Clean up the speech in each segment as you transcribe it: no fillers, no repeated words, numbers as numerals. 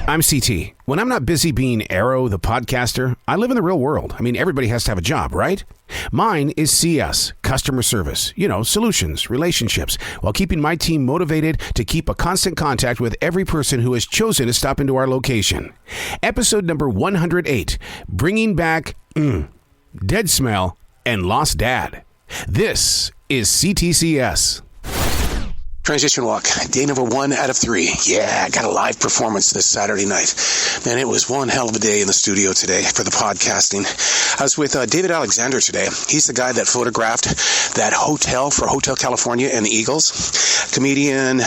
I'm CT. When I'm not busy being Arroe, the podcaster, I live in the real world. I mean, everybody has to have a job, right? Mine is CS, customer service, solutions, relationships, while keeping my team motivated to keep a constant contact with every person who has chosen to stop into our location. Episode number 108, bringing back dead smell and lost dad. This is C.T.C.S. Transition walk, day number 1 out of 3. Yeah, I got a live performance this Saturday night. Man, it was one hell of a day in the studio today for the podcasting. I was with David Alexander today. He's the guy that photographed that hotel for Hotel California and the Eagles. Comedian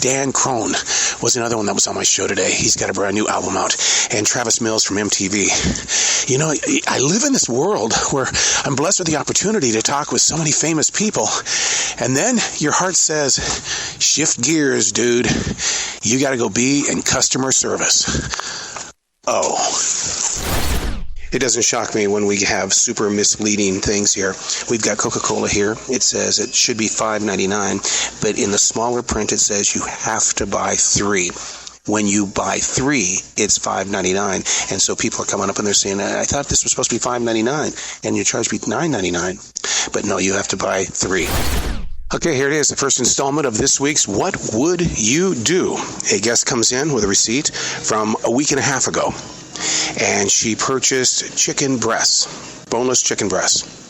Dan Crone was another one that was on my show today. He's got a brand new album out. And Travis Mills from MTV. You know, I live in this world where I'm blessed with the opportunity to talk with so many famous people. And then your heart says, shift gears, dude. You got to go be in customer service. Oh. It doesn't shock me when we have super misleading things here. We've got Coca-Cola here. It says it should be $5.99, but in the smaller print it says you have to buy 3. When you buy 3, it's $5.99. And so people are coming up and they're saying, I thought this was supposed to be $5.99 and you charge me $9.99. But no, you have to buy 3. Okay, here it is, the first installment of this week's What Would You Do? A guest comes in with a receipt from a week and a half ago, and she purchased chicken breasts, boneless chicken breasts.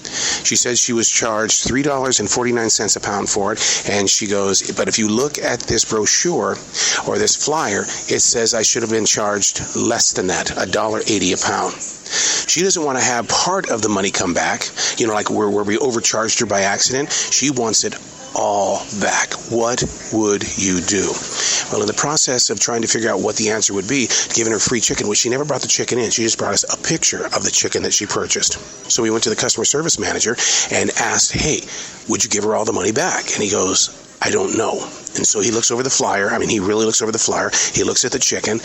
She says she was charged $3.49 a pound for it, and she goes, but if you look at this brochure or this flyer, it says I should have been charged less than that, $1.80 a pound. She doesn't want to have part of the money come back, like where we overcharged her by accident. She wants it all back. What would you do? Well, in the process of trying to figure out what the answer would be, giving her free chicken, which she never brought the chicken in. She just brought us a picture of the chicken that she purchased. So we went to the customer service manager and asked, hey, would you give her all the money back? And he goes, I don't know. And so he looks over the flyer. I mean, he really looks over the flyer. He looks at the chicken.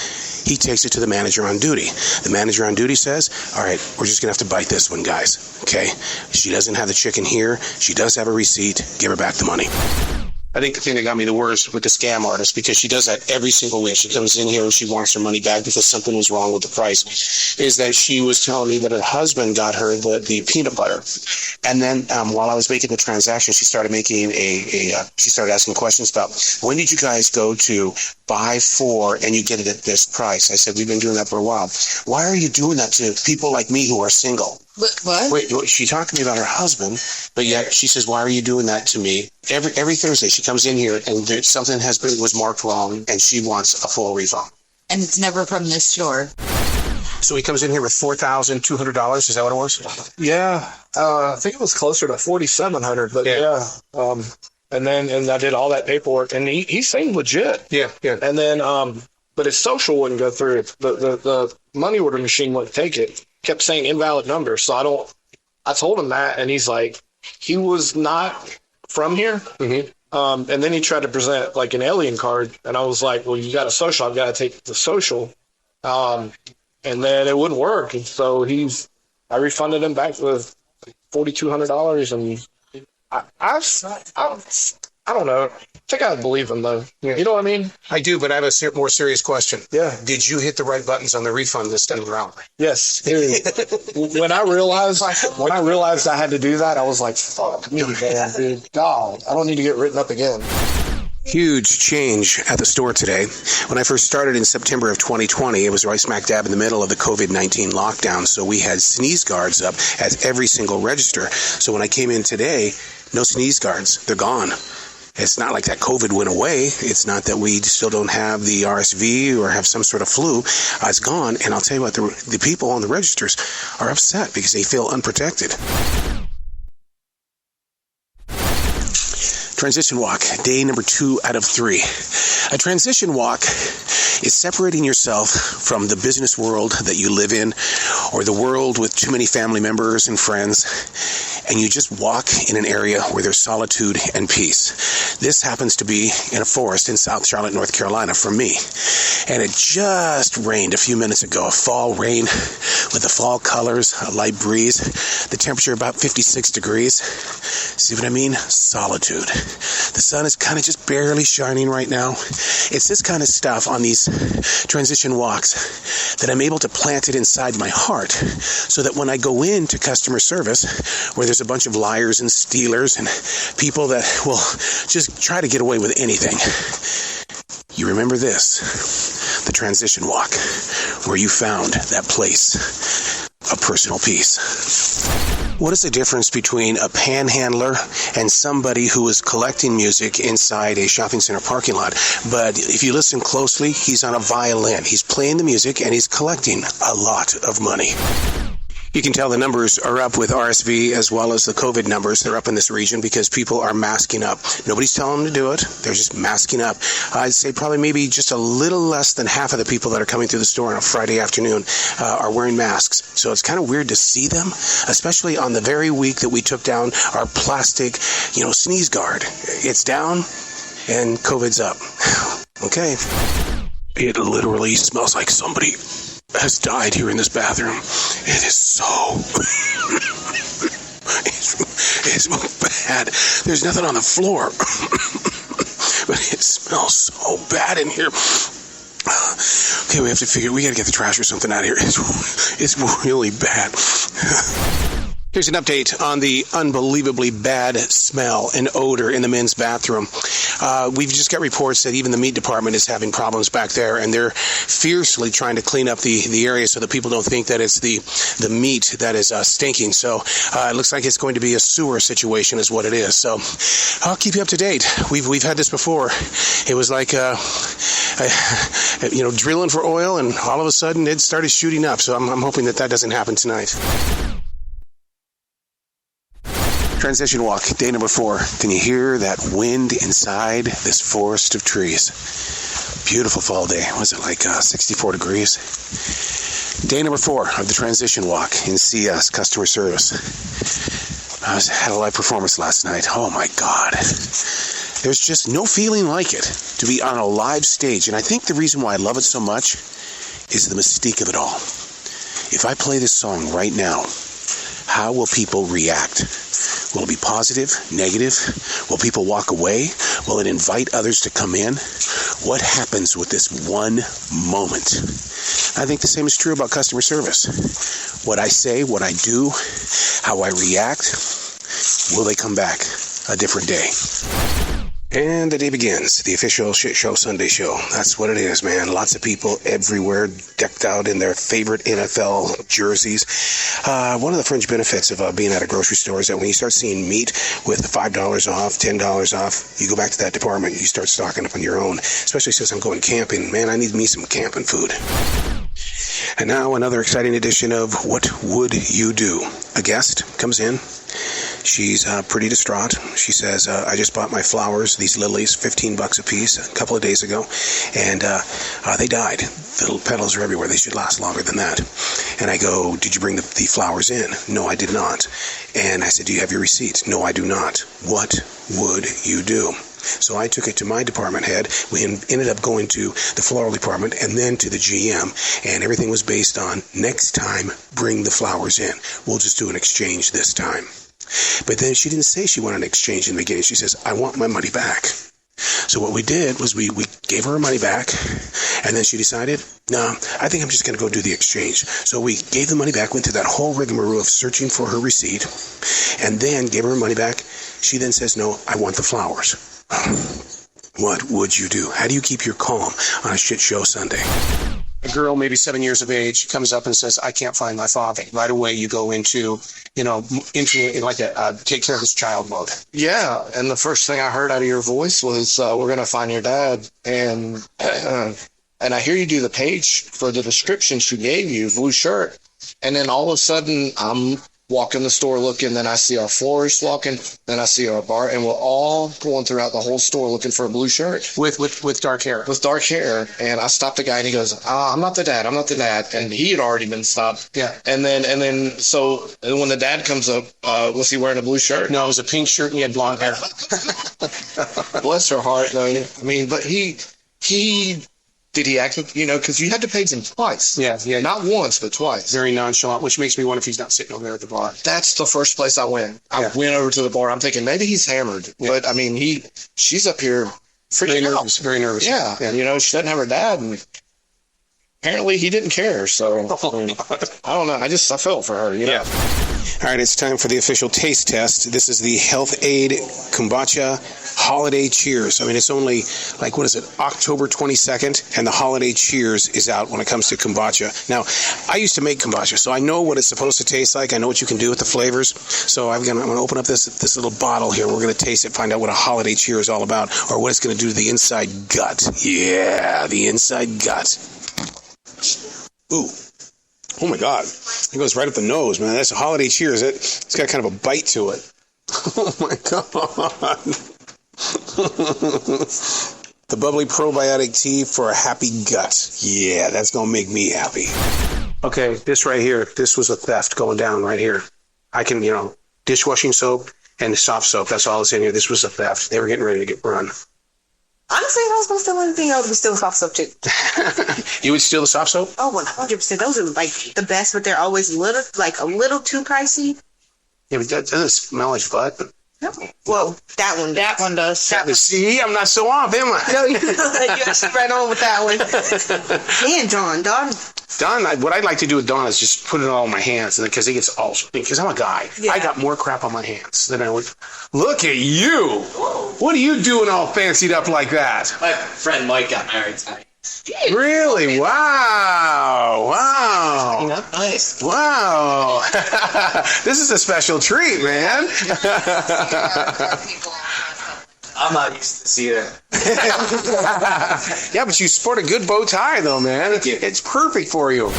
He takes it to the manager on duty. The manager on duty says, all right, we're just going to have to bite this one, guys. Okay? She doesn't have the chicken here. She does have a receipt. Give her back the money. I think the thing that got me the worst with the scam artist, because she does that every single week. She comes in here and she wants her money back because something was wrong with the price, is that she was telling me that her husband got her the peanut butter. And then while I was making the transaction, she started making she started asking questions about, when did you guys go to buy 4 and you get it at this price? I said, we've been doing that for a while. Why are you doing that to people like me who are single? What? Wait, she talked to me about her husband, but yet she says, why are you doing that to me? Every Thursday she comes in here and something was marked wrong and she wants a full refund. And it's never from this store. So he comes in here with $4,200. Is that what it was? Yeah. I think it was closer to $4,700, but yeah. And I did all that paperwork and he seemed legit. Yeah. And then, but his social wouldn't go through. The money order machine wouldn't take it. Kept saying invalid number. So I told him that, and he's like, he was not from here. Mm-hmm. And then he tried to present like an alien card, and I was like, well, you got a social. I've got to take the social. And then it wouldn't work. And so I refunded him back with $4,200. And I don't know. I think I believe him, though. Yeah. You know what I mean? I do, but I have a more serious question. Yeah. Did you hit the right buttons on the refund this time around? Yes. When I realized I had to do that, I was like, fuck me, man, dude. God, I don't need to get written up again. Huge change at the store today. When I first started in September of 2020, it was right smack dab in the middle of the COVID-19 lockdown, so we had sneeze guards up at every single register. So when I came in today, no sneeze guards. They're gone. It's not like that COVID went away. It's not that we still don't have the RSV or have some sort of flu. It's gone. And I'll tell you what, the people on the registers are upset because they feel unprotected. Transition walk, day number 2 out of 3. A transition walk is separating yourself from the business world that you live in, or the world with too many family members and friends, and you just walk in an area where there's solitude and peace. This happens to be in a forest in South Charlotte, North Carolina for me. And it just rained a few minutes ago, a fall rain with the fall colors, a light breeze, the temperature about 56 degrees. See what I mean? Solitude. The sun is kind of just barely shining right now. It's this kind of stuff on these transition walks that I'm able to plant it inside my heart so that when I go into customer service, where there's a bunch of liars and stealers and people that will just try to get away with anything, you remember this, the transition walk, where you found that place of personal peace. What is the difference between a panhandler and somebody who is collecting music inside a shopping center parking lot? But if you listen closely, he's on a violin. He's playing the music and he's collecting a lot of money. You can tell the numbers are up with RSV as well as the COVID numbers. They're up in this region because people are masking up. Nobody's telling them to do it. They're just masking up. I'd say probably maybe just a little less than half of the people that are coming through the store on a Friday afternoon are wearing masks. So it's kind of weird to see them, especially on the very week that we took down our plastic, sneeze guard. It's down and COVID's up. Okay. It literally smells like somebody has died here in this bathroom. It is so it's bad. There's nothing on the floor, but it smells so bad in here. Okay, we gotta get the trash or something out of here. It's really bad. Here's an update on the unbelievably bad smell and odor in the men's bathroom. We've just got reports that even the meat department is having problems back there, and they're fiercely trying to clean up the area so that people don't think that it's the meat that is stinking. So it looks like it's going to be a sewer situation is what it is. So I'll keep you up to date. We've had this before. It was like drilling for oil, and all of a sudden it started shooting up. So I'm hoping that doesn't happen tonight. Transition walk, day number 4. Can you hear that wind inside this forest of trees? Beautiful fall day. Was it like 64 degrees? Day number 4 of the transition walk in C.S. customer service. I had a live performance last night. Oh my God. There's just no feeling like it to be on a live stage. And I think the reason why I love it so much is the mystique of it all. If I play this song right now, how will people react? Will it be positive, negative? Will people walk away? Will it invite others to come in? What happens with this one moment? I think the same is true about customer service. What I say, what I do, how I react, will they come back a different day? And the day begins, the official Shit Show Sunday show. That's what it is, man. Lots of people everywhere decked out in their favorite NFL jerseys. One of the fringe benefits of being at a grocery store is that when you start seeing meat with $5 off, $10 off, you go back to that department and you start stocking up on your own. Especially since I'm going camping. Man, I need me some camping food. And now another exciting edition of What Would You Do? A guest comes in. She's pretty distraught. She says, I just bought my flowers, these lilies, $15 a piece a couple of days ago, and they died. The little petals are everywhere. They should last longer than that. And I go, did you bring the flowers in? No, I did not. And I said, do you have your receipt? No, I do not. What would you do? So I took it to my department head. We ended up going to the floral department and then to the GM, and everything was based on next time, bring the flowers in. We'll just do an exchange this time. But then she didn't say she wanted an exchange in the beginning. She says, I want my money back. So what we did was we gave her money back, and then she decided, no, I think I'm just going to go do the exchange. So we gave the money back, went through that whole rigmarole of searching for her receipt, and then gave her money back. She then says, no, I want the flowers. What would you do? How do you keep your calm on a shit show Sunday? A girl, maybe 7 years of age, comes up and says, I can't find my father. Right away, you go into like a take care of this child mode. Yeah, and the first thing I heard out of your voice was, we're going to find your dad. And I hear you do the page for the description she gave you, blue shirt. And then all of a sudden, I'm walking the store looking, then I see our florist walking, then I see our bar, and we're all going throughout the whole store looking for a blue shirt. With dark hair. With dark hair. And I stopped the guy and he goes, I'm not the dad. And he had already been stopped. Yeah. And then when the dad comes up, was he wearing a blue shirt? No, it was a pink shirt and he had blonde hair. Bless her heart, though. I mean, but he Did he act, because you had to page him twice. Yeah. Not once, but twice. Very nonchalant, which makes me wonder if he's not sitting over there at the bar. That's the first place I went. I went over to the bar. I'm thinking maybe he's hammered. Yeah. But, I mean, she's up here freaking out. Very nervous. Yeah. She doesn't have her dad. And apparently he didn't care. So, I don't know. I felt for her, Yeah. All right, it's time for the official taste test. This is the Health Aid Kombucha Holiday Cheers. I mean, it's only, October 22nd, and the Holiday Cheers is out when it comes to kombucha. Now, I used to make kombucha, so I know what it's supposed to taste like. I know what you can do with the flavors. So I'm going to open up this little bottle here. We're going to taste it, find out what a Holiday Cheer is all about, or what it's going to do to the inside gut. Yeah, the inside gut. Ooh. Oh, my God. It goes right up the nose, man. That's a Holiday Cheers. It's got kind of a bite to it. Oh, my God. The bubbly probiotic tea for a happy gut. Yeah, that's going to make me happy. Okay, this right here, this was a theft going down right here. I can, dishwashing soap and soft soap. That's all that's in here. This was a theft. They were getting ready to get run. Honestly, if I was going to steal anything, I would steal soft soap too. You would steal the soft soap? Oh, 100%. Those are the best, but they're always a little too pricey. Yeah, but that doesn't smell like butt. No. Well, that one does. See, I'm not so off, am I? No, you're right on with that one. And Don, what I'd like to do with Don is just put it all in my hands, because because I'm a guy. Yeah. I got more crap on my hands than I would. Look at you! What are you doing all fancied up like that? My friend Mike got married tonight. Really? Wow! Nice. Wow! This is a special treat, man. I'm not used to seeing it. Yeah, but you sport a good bow tie, though, man. It's perfect for you.